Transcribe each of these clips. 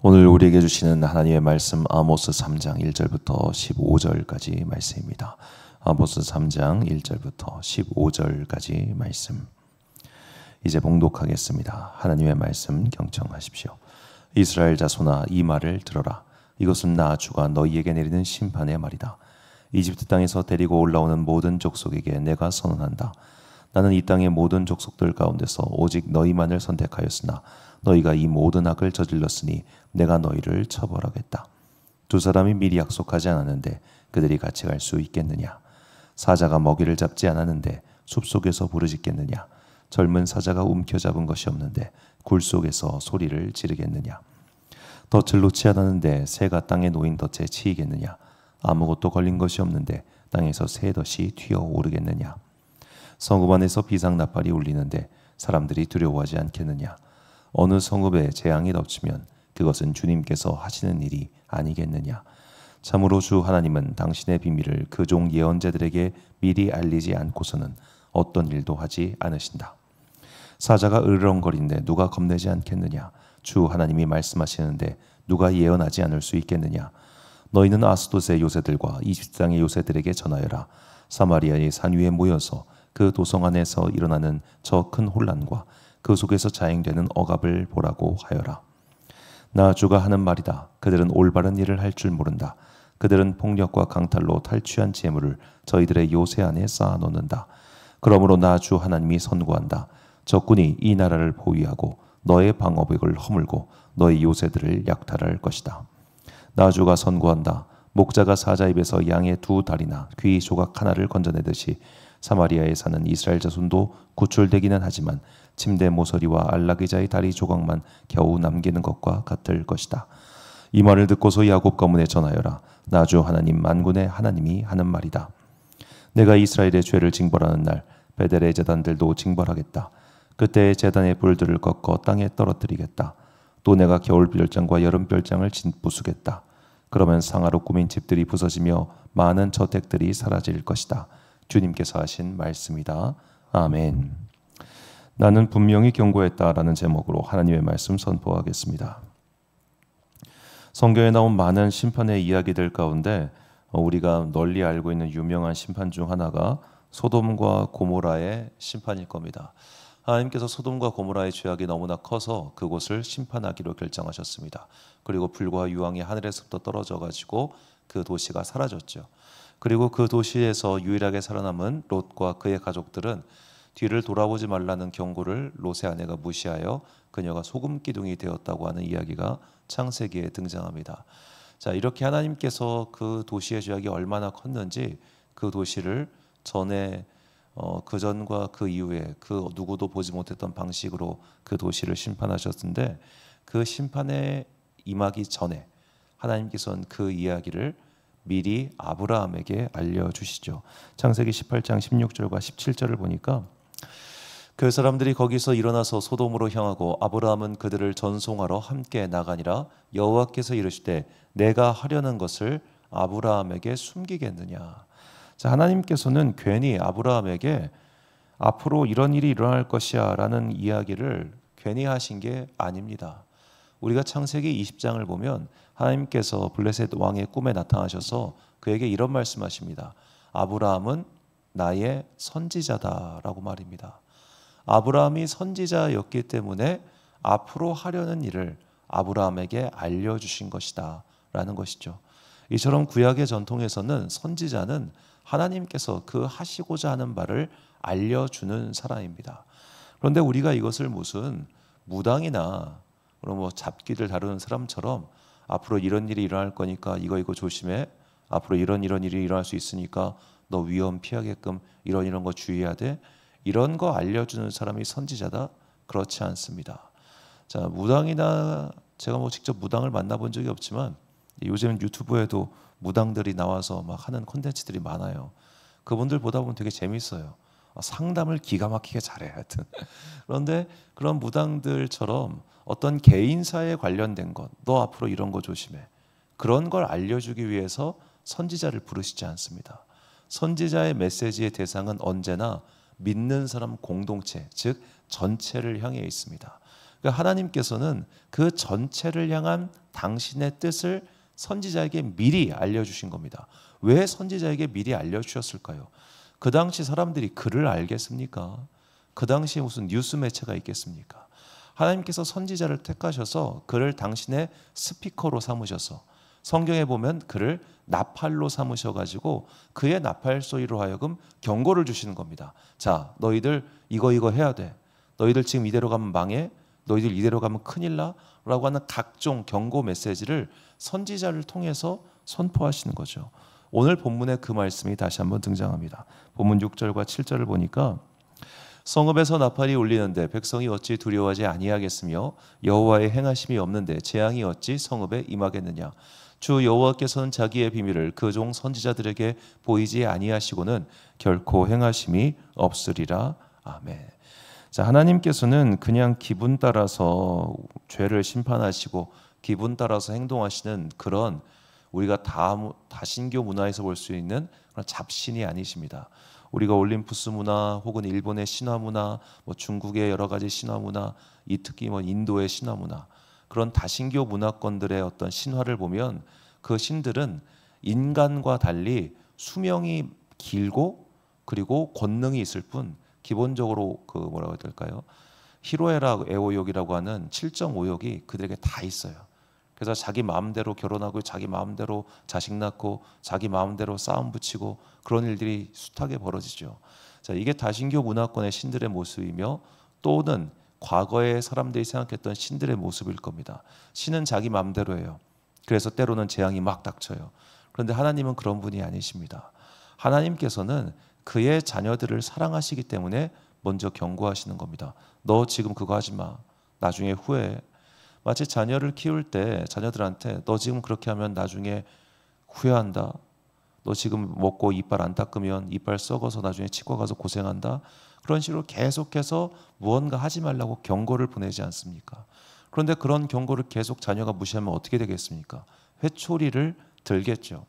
오늘 우리에게 주시는 하나님의 말씀 아모스 3장 1절부터 15절까지 말씀입니다. 아모스 3장 1절부터 15절까지 말씀. 이제 봉독하겠습니다. 하나님의 말씀 경청하십시오. 이스라엘 자손아, 이 말을 들어라. 이것은 나 주가 너희에게 내리는 심판의 말이다. 이집트 땅에서 데리고 올라오는 모든 족속에게 내가 선언한다. 나는 이 땅의 모든 족속들 가운데서 오직 너희만을 선택하였으나 너희가 이 모든 악을 저질렀으니 내가 너희를 처벌하겠다. 두 사람이 미리 약속하지 않았는데 그들이 같이 갈 수 있겠느냐? 사자가 먹이를 잡지 않았는데 숲속에서 부르짖겠느냐? 젊은 사자가 움켜잡은 것이 없는데 굴 속에서 소리를 지르겠느냐? 덫을 놓지 않았는데 새가 땅에 놓인 덫에 치이겠느냐? 아무것도 걸린 것이 없는데 땅에서 새 덫이 튀어오르겠느냐? 성읍 안에서 비상나팔이 울리는데 사람들이 두려워하지 않겠느냐? 어느 성읍에 재앙이 덮치면 그것은 주님께서 하시는 일이 아니겠느냐? 참으로 주 하나님은 당신의 비밀을 그 종 예언자들에게 미리 알리지 않고서는 어떤 일도 하지 않으신다. 사자가 으르렁거리는데 누가 겁내지 않겠느냐? 주 하나님이 말씀하시는데 누가 예언하지 않을 수 있겠느냐? 너희는 아스돗의 요새들과 이집트 땅의 요새들에게 전하여라. 사마리아의 산 위에 모여서 그 도성 안에서 일어나는 저 큰 혼란과 그 속에서 자행되는 억압을 보라고 하여라. 나 주가 하는 말이다. 그들은 올바른 일을 할 줄 모른다. 그들은 폭력과 강탈로 탈취한 재물을 저희들의 요새 안에 쌓아놓는다. 그러므로 나 주 하나님이 선고한다. 적군이 이 나라를 포위하고 너의 방어벽을 허물고 너의 요새들을 약탈할 것이다. 나 주가 선고한다. 목자가 사자 입에서 양의 두 다리나 귀 조각 하나를 건져내듯이 사마리아에 사는 이스라엘 자손도 구출되기는 하지만 침대 모서리와 안락의자의 다리 조각만 겨우 남기는 것과 같을 것이다. 이 말을 듣고서 야곱 가문에 전하여라. 나 주 하나님 만군의 하나님이 하는 말이다. 내가 이스라엘의 죄를 징벌하는 날 베델의 제단들도 징벌하겠다. 그때 제단의 불들을 꺾어 땅에 떨어뜨리겠다. 또 내가 겨울 별장과 여름 별장을 부수겠다. 그러면 상하로 꾸민 집들이 부서지며 많은 저택들이 사라질 것이다. 주님께서 하신 말씀이다. 아멘. 나는 분명히 경고했다라는 제목으로 하나님의 말씀 선포하겠습니다. 성경에 나온 많은 심판의 이야기들 가운데 우리가 널리 알고 있는 유명한 심판 중 하나가 소돔과 고모라의 심판일 겁니다. 하나님께서 소돔과 고모라의 죄악이 너무나 커서 그곳을 심판하기로 결정하셨습니다. 그리고 불과 유황이 하늘에서부터 떨어져 가지고 그 도시가 사라졌죠. 그리고 그 도시에서 유일하게 살아남은 롯과 그의 가족들은 뒤를 돌아보지 말라는 경고를 롯의 아내가 무시하여 그녀가 소금 기둥이 되었다고 하는 이야기가 창세기에 등장합니다. 자, 이렇게 하나님께서 그 도시의 죄악이 얼마나 컸는지 그 도시를 전에 그 전과 그 이후에 그 누구도 보지 못했던 방식으로 그 도시를 심판하셨는데 그 심판에 임하기 전에 하나님께서는 그 이야기를 미리 아브라함에게 알려주시죠. 창세기 18장 16절과 17절을 보니까 그 사람들이 거기서 일어나서 소돔으로 향하고 아브라함은 그들을 전송하러 함께 나가니라. 여호와께서 이르시되 내가 하려는 것을 아브라함에게 숨기겠느냐. 자, 하나님께서는 괜히 아브라함에게 앞으로 이런 일이 일어날 것이야 라는 이야기를 괜히 하신 게 아닙니다. 우리가 창세기 20장을 보면 하나님께서 블레셋 왕의 꿈에 나타나셔서 그에게 이런 말씀하십니다. 아브라함은 나의 선지자다라고 말입니다. 아브라함이 선지자였기 때문에 앞으로 하려는 일을 아브라함에게 알려주신 것이다 라는 것이죠. 이처럼 구약의 전통에서는 선지자는 하나님께서 그 하시고자 하는 바를 알려주는 사람입니다. 그런데 우리가 이것을 무슨 무당이나 뭐 잡기를 다루는 사람처럼 앞으로 이런 일이 일어날 거니까 이거 조심해. 앞으로 이런 일이 일어날 수 있으니까 너 위험 피하게끔 이런 거 주의해야 돼. 이런 거 알려주는 사람이 선지자다? 그렇지 않습니다. 자, 무당이나 제가 뭐 직접 무당을 만나본 적이 없지만 요즘 유튜브에도 무당들이 나와서 막 하는 콘텐츠들이 많아요. 그분들 보다 보면 되게 재밌어요. 상담을 기가 막히게 잘해 하여튼. 그런데 그런 무당들처럼 어떤 개인사에 관련된 것, 너 앞으로 이런 거 조심해. 그런 걸 알려주기 위해서 선지자를 부르시지 않습니다. 선지자의 메시지의 대상은 언제나 믿는 사람 공동체, 즉 전체를 향해 있습니다. 그러니까 하나님께서는 그 전체를 향한 당신의 뜻을 선지자에게 미리 알려주신 겁니다. 왜 선지자에게 미리 알려주셨을까요? 그 당시 사람들이 글을 알겠습니까? 그 당시에 무슨 뉴스 매체가 있겠습니까? 하나님께서 선지자를 택하셔서 그를 당신의 스피커로 삼으셔서 성경에 보면 그를 나팔로 삼으셔가지고 그의 나팔 소리로 하여금 경고를 주시는 겁니다. 자, 너희들 이거 해야 돼. 너희들 지금 이대로 가면 망해. 너희들 이대로 가면 큰일 나. 라고 하는 각종 경고 메시지를 선지자를 통해서 선포하시는 거죠. 오늘 본문에 그 말씀이 다시 한번 등장합니다. 본문 6절과 7절을 보니까 성읍에서 나팔이 울리는데 백성이 어찌 두려워하지 아니하겠으며 여호와의 행하심이 없는데 재앙이 어찌 성읍에 임하겠느냐. 주 여호와께서는 자기의 비밀을 그 종 선지자들에게 보이지 아니하시고는 결코 행하심이 없으리라. 아멘. 자, 하나님께서는 그냥 기분 따라서 죄를 심판하시고 기분 따라서 행동하시는 그런 우리가 다신교 문화에서 볼 수 있는 그런 잡신이 아니십니다. 우리가 올림푸스 문화 혹은 일본의 신화 문화, 중국의 여러 가지 신화 문화, 특히 인도의 신화 문화, 그런 다신교 문화권들의 어떤 신화를 보면 그 신들은 인간과 달리 수명이 길고 그리고 권능이 있을 뿐 기본적으로 그 뭐라고 해야 될까요? 히로에라 애호욕이라고 하는 7.5욕이 그들에게 다 있어요. 그래서 자기 마음대로 결혼하고 자기 마음대로 자식 낳고 자기 마음대로 싸움 붙이고 그런 일들이 숱하게 벌어지죠. 자, 이게 다신교 문화권의 신들의 모습이며 또는 과거에 사람들이 생각했던 신들의 모습일 겁니다. 신은 자기 마음대로 해요. 그래서 때로는 재앙이 막 닥쳐요. 그런데 하나님은 그런 분이 아니십니다. 하나님께서는 그의 자녀들을 사랑하시기 때문에 먼저 경고하시는 겁니다. 너 지금 그거 하지 마. 나중에 후회해. 마치 자녀를 키울 때 자녀들한테 너 지금 그렇게 하면 나중에 후회한다. 너 지금 먹고 이빨 안 닦으면 이빨 썩어서 나중에 치과 가서 고생한다. 그런 식으로 계속해서 무언가 하지 말라고 경고를 보내지 않습니까? 그런데 그런 경고를 계속 자녀가 무시하면 어떻게 되겠습니까? 회초리를 들겠죠.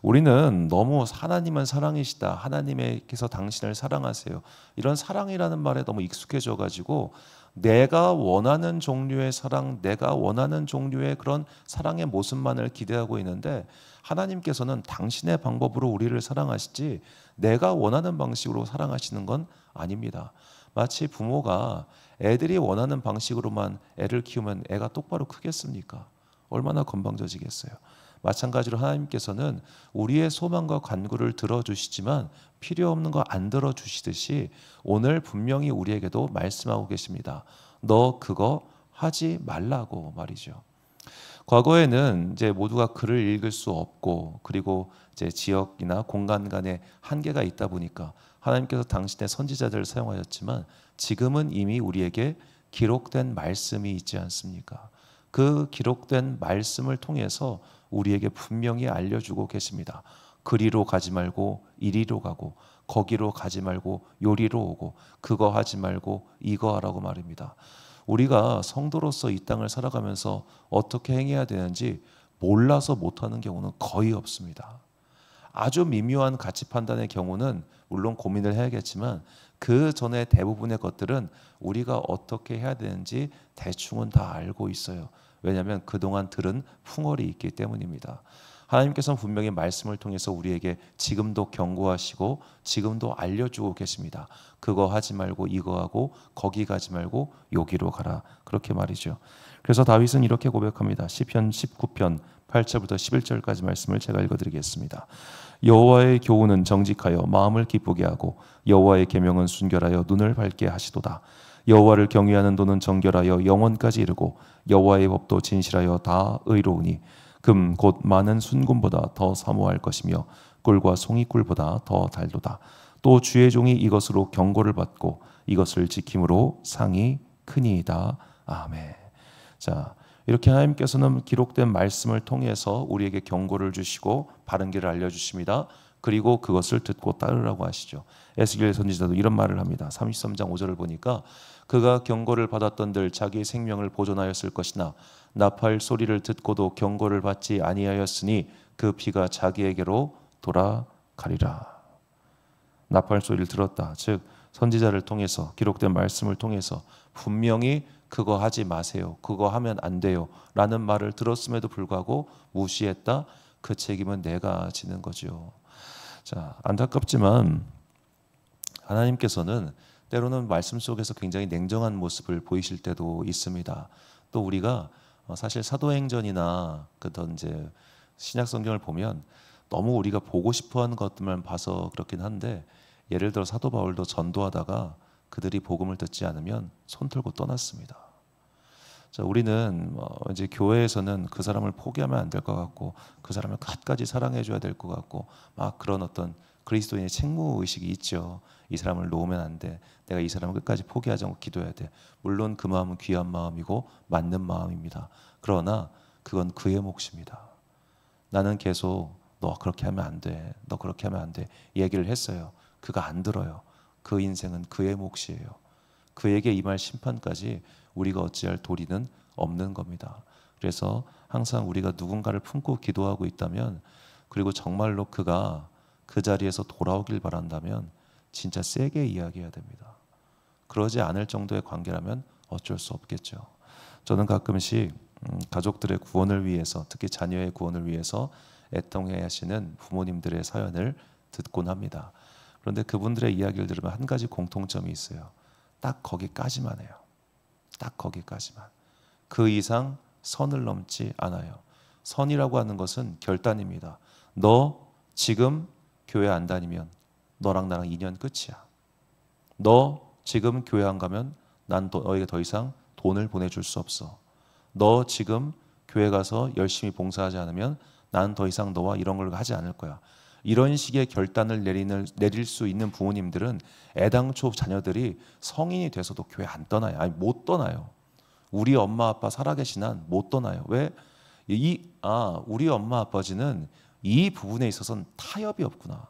우리는 너무 하나님은 사랑이시다. 하나님께서 당신을 사랑하세요. 이런 사랑이라는 말에 너무 익숙해져 가지고 내가 원하는 종류의 사랑, 내가 원하는 종류의 그런 사랑의 모습만을 기대하고 있는데 하나님께서는 당신의 방법으로 우리를 사랑하시지 내가 원하는 방식으로 사랑하시는 건 아닙니다. 마치 부모가 애들이 원하는 방식으로만 애를 키우면 애가 똑바로 크겠습니까? 얼마나 건방져지겠어요. 마찬가지로 하나님께서는 우리의 소망과 간구를 들어주시지만 필요 없는 거 안 들어주시듯이 오늘 분명히 우리에게도 말씀하고 계십니다. 너 그거 하지 말라고 말이죠. 과거에는 이제 모두가 글을 읽을 수 없고 그리고 이제 지역이나 공간 간에 한계가 있다 보니까 하나님께서 당신의 선지자들을 사용하셨지만 지금은 이미 우리에게 기록된 말씀이 있지 않습니까? 그 기록된 말씀을 통해서 우리에게 분명히 알려주고 계십니다. 그리로 가지 말고 이리로 가고 거기로 가지 말고 요리로 오고 그거 하지 말고 이거 하라고 말입니다. 우리가 성도로서 이 땅을 살아가면서 어떻게 행해야 되는지 몰라서 못하는 경우는 거의 없습니다. 아주 미묘한 가치 판단의 경우는 물론 고민을 해야겠지만 그 전에 대부분의 것들은 우리가 어떻게 해야 되는지 대충은 다 알고 있어요. 왜냐하면 그동안 들은 풍월이 있기 때문입니다. 하나님께서는 분명히 말씀을 통해서 우리에게 지금도 경고하시고 지금도 알려주고 계십니다. 그거 하지 말고 이거 하고 거기 가지 말고 여기로 가라. 그렇게 말이죠. 그래서 다윗은 이렇게 고백합니다. 시편 19편 8절부터 11절까지 말씀을 제가 읽어드리겠습니다. 여호와의 교훈은 정직하여 마음을 기쁘게 하고 여호와의 계명은 순결하여 눈을 밝게 하시도다. 여호와를 경외하는 도는 정결하여 영원까지 이르고 여호와의 법도 진실하여 다 의로우니 금 곧 많은 순금보다 더 사모할 것이며 꿀과 송이꿀보다 더 달도다. 또 주의 종이 이것으로 경고를 받고 이것을 지킴으로 상이 크니이다. 아멘. 자, 이렇게 하나님께서는 기록된 말씀을 통해서 우리에게 경고를 주시고 바른 길을 알려주십니다. 그리고 그것을 듣고 따르라고 하시죠. 에스겔 선지자도 이런 말을 합니다. 33장 5절을 보니까 그가 경고를 받았던들 자기의 생명을 보존하였을 것이나 나팔 소리를 듣고도 경고를 받지 아니하였으니 그 피가 자기에게로 돌아가리라. 나팔 소리를 들었다. 즉 선지자를 통해서 기록된 말씀을 통해서 분명히 그거 하지 마세요. 그거 하면 안 돼요. 라는 말을 들었음에도 불구하고 무시했다. 그 책임은 내가 지는 거죠. 자, 안타깝지만 하나님께서는 때로는 말씀 속에서 굉장히 냉정한 모습을 보이실 때도 있습니다. 또 우리가 사실 사도행전이나 그던 이제 신약 성경을 보면 너무 우리가 보고 싶어하는 것들만 봐서 그렇긴 한데, 예를 들어 사도 바울도 전도하다가 그들이 복음을 듣지 않으면 손 털고 떠났습니다. 자, 우리는 이제 교회에서는 그 사람을 포기하면 안 될 것 같고, 그 사람을 끝까지 사랑해 줘야 될 것 같고, 막 그런 어떤 그리스도인의 책무 의식이 있죠. 이 사람을 놓으면 안 돼. 내가 이 사람을 끝까지 포기하지 않고 기도해야 돼. 물론 그 마음은 귀한 마음이고 맞는 마음입니다. 그러나 그건 그의 몫입니다. 나는 계속 너 그렇게 하면 안 돼. 너 그렇게 하면 안 돼. 얘기를 했어요. 그가 안 들어요. 그 인생은 그의 몫이에요. 그에게 임할 심판까지 우리가 어찌할 도리는 없는 겁니다. 그래서 항상 우리가 누군가를 품고 기도하고 있다면, 그리고 정말로 그가 그 자리에서 돌아오길 바란다면 진짜 세게 이야기해야 됩니다. 그러지 않을 정도의 관계라면 어쩔 수 없겠죠. 저는 가끔씩 가족들의 구원을 위해서, 특히 자녀의 구원을 위해서 애통해 하시는 부모님들의 사연을 듣곤 합니다. 그런데 그분들의 이야기를 들으면 한 가지 공통점이 있어요. 딱 거기까지만 해요. 딱 거기까지만. 그 이상 선을 넘지 않아요. 선이라고 하는 것은 결단입니다. 너 지금 교회 안 다니면 너랑 나랑 인연 끝이야. 너 지금 교회 안 가면 난 너에게 더 이상 돈을 보내줄 수 없어. 너 지금 교회 가서 열심히 봉사하지 않으면 난 더 이상 너와 이런 걸 하지 않을 거야. 이런 식의 결단을 내릴 수 있는 부모님들은 애당초 자녀들이 성인이 돼서도 교회 안 떠나요. 아니, 못 떠나요. 우리 엄마 아빠 살아계신 한 못 떠나요. 왜? 우리 엄마 아빠지는 이 부분에 있어서는 타협이 없구나.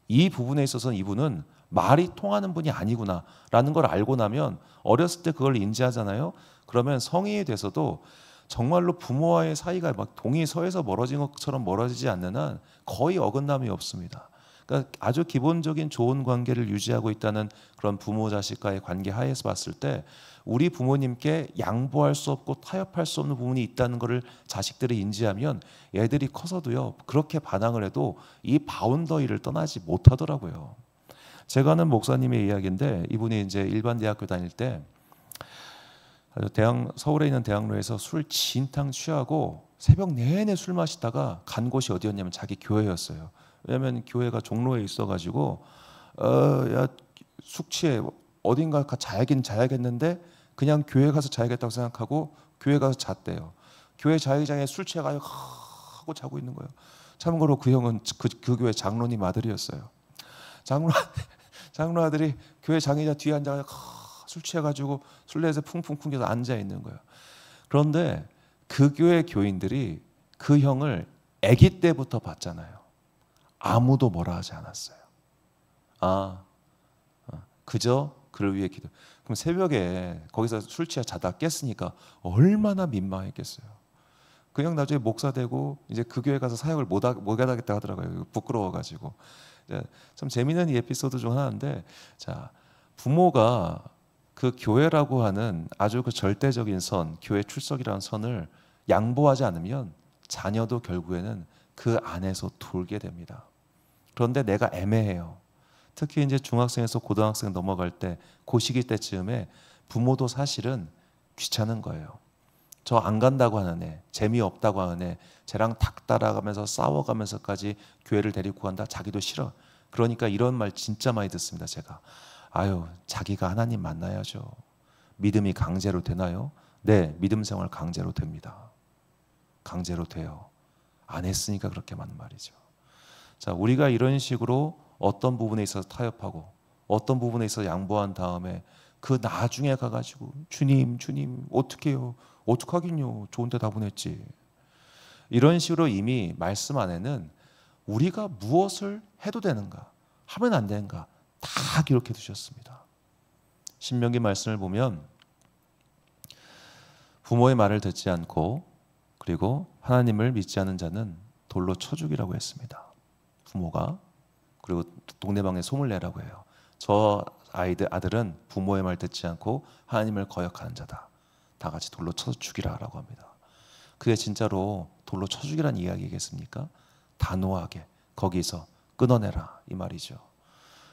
이 부분에 있어서는 이분은 말이 통하는 분이 아니구나 라는 걸 알고 나면, 어렸을 때 그걸 인지하잖아요. 그러면 성인이 돼서도 정말로 부모와의 사이가 막 동이 서에서 멀어진 것처럼 멀어지지 않는 한 거의 어긋남이 없습니다. 그러니까 아주 기본적인 좋은 관계를 유지하고 있다는 그런 부모 자식과의 관계 하에서 봤을 때, 우리 부모님께 양보할 수 없고 타협할 수 없는 부분이 있다는 것을 자식들이 인지하면 애들이 커서도요, 그렇게 반항을 해도 이 바운더리를 떠나지 못하더라고요. 제가 아는 목사님의 이야기인데, 이분이 이제 일반 대학교 다닐 때 서울에 있는 대학로에서 술 진탕 취하고 새벽 내내 술 마시다가 간 곳이 어디였냐면 자기 교회였어요. 왜냐하면 교회가 종로에 있어가지고 야 숙취해, 어딘가 자야긴 자야겠는데 그냥 교회 가서 자야겠다고 생각하고 교회 가서 잤대요. 교회 자회장에 술 취해가지고 하고 자고 있는 거예요. 참고로 그 형은 그 교회 장로님 아들이었어요. 장로 아들이 교회 장의자 뒤에 앉아가지고 술 취해가지고 술래에서 풍풍풍 계속 앉아 있는 거예요. 그런데 그 교회 교인들이 그 형을 아기 때부터 봤잖아요. 아무도 뭐라 하지 않았어요. 그저 그를 위해 기도. 그럼 새벽에 거기서 술 취해 자다 깼으니까 얼마나 민망했겠어요. 그 형 나중에 목사 되고 이제 그 교회 가서 사역을 못 하겠다 하더라고요. 부끄러워가지고. 참 재미있는 이 에피소드 중 하나인데, 자, 부모가 그 교회라고 하는 아주 그 절대적인 선, 교회 출석이라는 선을 양보하지 않으면 자녀도 결국에는 그 안에서 돌게 됩니다. 그런데 내가 애매해요. 특히 이제 중학생에서 고등학생 넘어갈 때, 그 시기 때쯤에 부모도 사실은 귀찮은 거예요. 저 안 간다고 하는 애, 재미없다고 하는 애, 쟤랑 닭 따라가면서 싸워가면서까지 교회를 데리고 간다? 자기도 싫어. 그러니까 이런 말 진짜 많이 듣습니다. 제가 자기가 하나님 만나야죠. 믿음이 강제로 되나요? 네, 믿음 생활 강제로 됩니다. 강제로 돼요. 안 했으니까 그렇게 맞는 말이죠. 자, 우리가 이런 식으로 어떤 부분에 있어서 타협하고 어떤 부분에 있어서 양보한 다음에 그 나중에 가가지고 주님 어떡해요? 어떡하긴요? 좋은 데 다 보냈지. 이런 식으로 이미 말씀 안에는 우리가 무엇을 해도 되는가, 하면 안 되는가 다 기록해 두셨습니다. 신명기 말씀을 보면 부모의 말을 듣지 않고 그리고 하나님을 믿지 않은 자는 돌로 쳐 죽이라고 했습니다. 부모가. 그리고 동네방에 소문 내라고 해요. 저 아들은 부모의 말 듣지 않고 하나님을 거역하는 자다. 다 같이 돌로 쳐 죽이라라고 합니다. 그게 진짜로 돌로 쳐 죽이라는 이야기겠습니까? 단호하게 거기서 끊어내라 이 말이죠.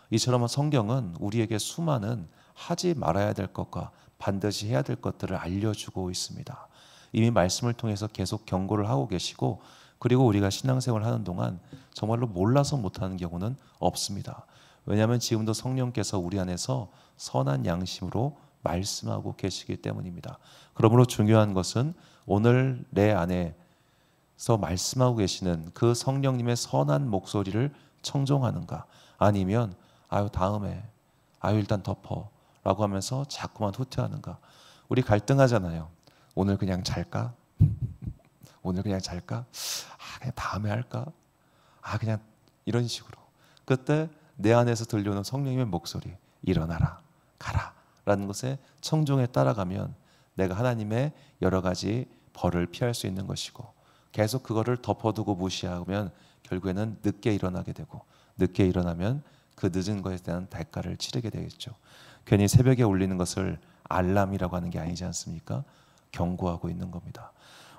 이처럼 성경은 우리에게 수많은 하지 말아야 될 것과 반드시 해야 될 것들을 알려주고 있습니다. 이미 말씀을 통해서 계속 경고를 하고 계시고, 그리고 우리가 신앙생활을 하는 동안 정말로 몰라서 못하는 경우는 없습니다. 왜냐하면 지금도 성령께서 우리 안에서 선한 양심으로 말씀하고 계시기 때문입니다. 그러므로 중요한 것은 오늘 내 안에서 말씀하고 계시는 그 성령님의 선한 목소리를 청종하는가, 아니면 아유 다음에, 아유 일단 덮어 라고 하면서 자꾸만 후퇴하는가. 우리 갈등하잖아요. 오늘 그냥 잘까? 오늘 그냥 잘까? 그냥 다음에 할까? 그냥 이런 식으로. 그때 내 안에서 들려오는 성령님의 목소리, 일어나라, 가라 라는 것에 청종에 따라가면 내가 하나님의 여러 가지 벌을 피할 수 있는 것이고, 계속 그거를 덮어두고 무시하면 결국에는 늦게 일어나게 되고, 늦게 일어나면 그 늦은 것에 대한 대가를 치르게 되겠죠. 괜히 새벽에 울리는 것을 알람이라고 하는 게 아니지 않습니까? 경고하고 있는 겁니다.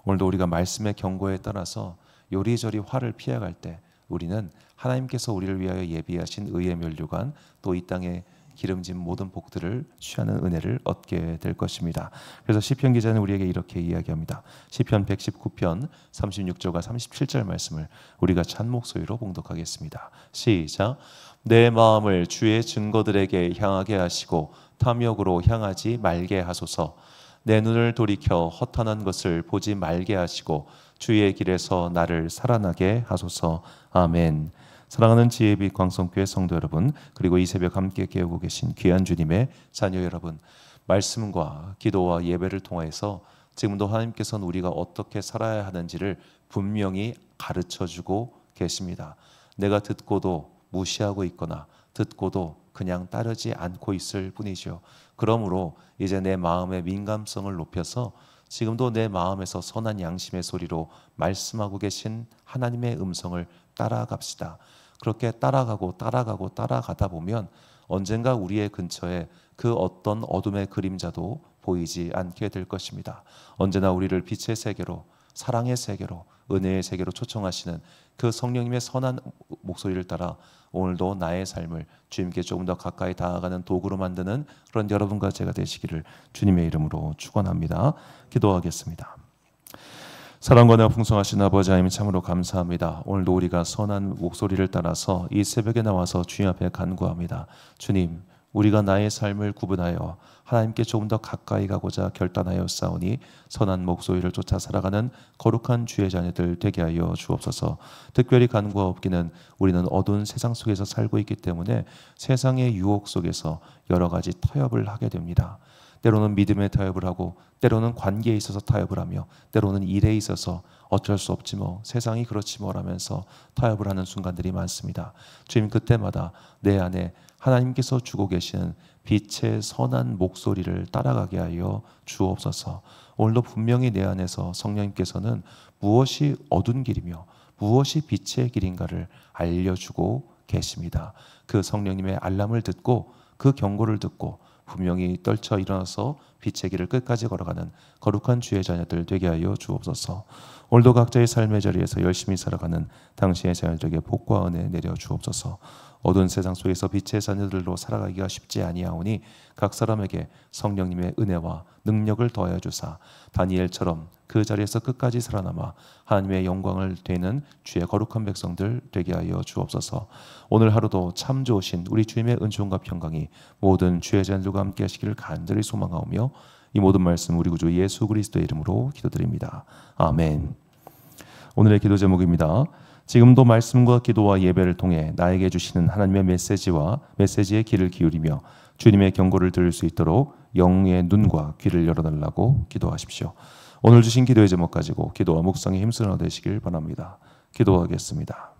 오늘도 우리가 말씀의 경고에 따라서 요리조리 화를 피해갈 때 우리는 하나님께서 우리를 위하여 예비하신 의의 면류관, 또 이 땅에 기름진 모든 복들을 취하는 은혜를 얻게 될 것입니다. 그래서 시편 기자는 우리에게 이렇게 이야기합니다. 시편 119편 36절과 37절 말씀을 우리가 찬 목소리로 봉독하겠습니다. 시작. 내 마음을 주의 증거들에게 향하게 하시고 탐욕으로 향하지 말게 하소서. 내 눈을 돌이켜 허탄한 것을 보지 말게 하시고 주의 길에서 나를 살아나게 하소서. 아멘. 사랑하는 지혜빛 광성교회 성도 여러분, 그리고 이 새벽 함께 깨우고 계신 귀한 주님의 자녀 여러분, 말씀과 기도와 예배를 통해서 지금도 하나님께서는 우리가 어떻게 살아야 하는지를 분명히 가르쳐주고 계십니다. 내가 듣고도 무시하고 있거나 듣고도 그냥 따르지 않고 있을 뿐이죠. 그러므로 이제 내 마음의 민감성을 높여서 지금도 내 마음에서 선한 양심의 소리로 말씀하고 계신 하나님의 음성을 따라갑시다. 그렇게 따라가다 보면 언젠가 우리의 근처에 그 어떤 어둠의 그림자도 보이지 않게 될 것입니다. 언제나 우리를 빛의 세계로, 사랑의 세계로, 은혜의 세계로 초청하시는 그 성령님의 선한 목소리를 따라 오늘도 나의 삶을 주님께 조금 더 가까이 다가가는 도구로 만드는 그런 여러분과 제가 되시기를 주님의 이름으로 축원합니다. 기도하겠습니다. 사랑과 은혜가 풍성하신 아버지 하나님, 참으로 감사합니다. 오늘도 우리가 선한 목소리를 따라서 이 새벽에 나와서 주님 앞에 간구합니다. 주님, 우리가 나의 삶을 구분하여 하나님께 조금 더 가까이 가고자 결단하여 싸우니 선한 목소리를 쫓아 살아가는 거룩한 주의 자녀들 되게 하여 주옵소서. 특별히 간구하옵기는 우리는 어두운 세상 속에서 살고 있기 때문에 세상의 유혹 속에서 여러 가지 타협을 하게 됩니다. 때로는 믿음에 타협을 하고, 때로는 관계에 있어서 타협을 하며, 때로는 일에 있어서 어쩔 수 없지 뭐, 세상이 그렇지 뭐라면서 타협을 하는 순간들이 많습니다. 주님, 그때마다 내 안에 하나님께서 주고 계시는 빛의 선한 목소리를 따라가게 하여 주옵소서. 오늘도 분명히 내 안에서 성령님께서는 무엇이 어두운 길이며 무엇이 빛의 길인가를 알려주고 계십니다. 그 성령님의 알람을 듣고 그 경고를 듣고 분명히 떨쳐 일어나서 빛의 길을 끝까지 걸어가는 거룩한 주의 자녀들 되게 하여 주옵소서. 오늘도 각자의 삶의 자리에서 열심히 살아가는 당신의 자녀들에게 복과 은혜 내려 주옵소서. 어두운 세상 속에서 빛의 자녀들로 살아가기가 쉽지 아니하오니 각 사람에게 성령님의 은혜와 능력을 더하여 주사 다니엘처럼 그 자리에서 끝까지 살아남아 하나님의 영광을 되는 주의 거룩한 백성들 되게 하여 주옵소서. 오늘 하루도 참 좋으신 우리 주님의 은총과 평강이 모든 주의 자녀들과 함께 하시기를 간절히 소망하오며, 이 모든 말씀 우리 구주 예수 그리스도의 이름으로 기도드립니다. 아멘. 오늘의 기도 제목입니다. 지금도 말씀과 기도와 예배를 통해 나에게 주시는 하나님의 메시지에 귀를 기울이며 주님의 경고를 들을 수 있도록 영의 눈과 귀를 열어달라고 기도하십시오. 오늘 주신 기도의 제목 가지고 기도와 묵상에 힘쓰는 되시길 바랍니다. 기도하겠습니다.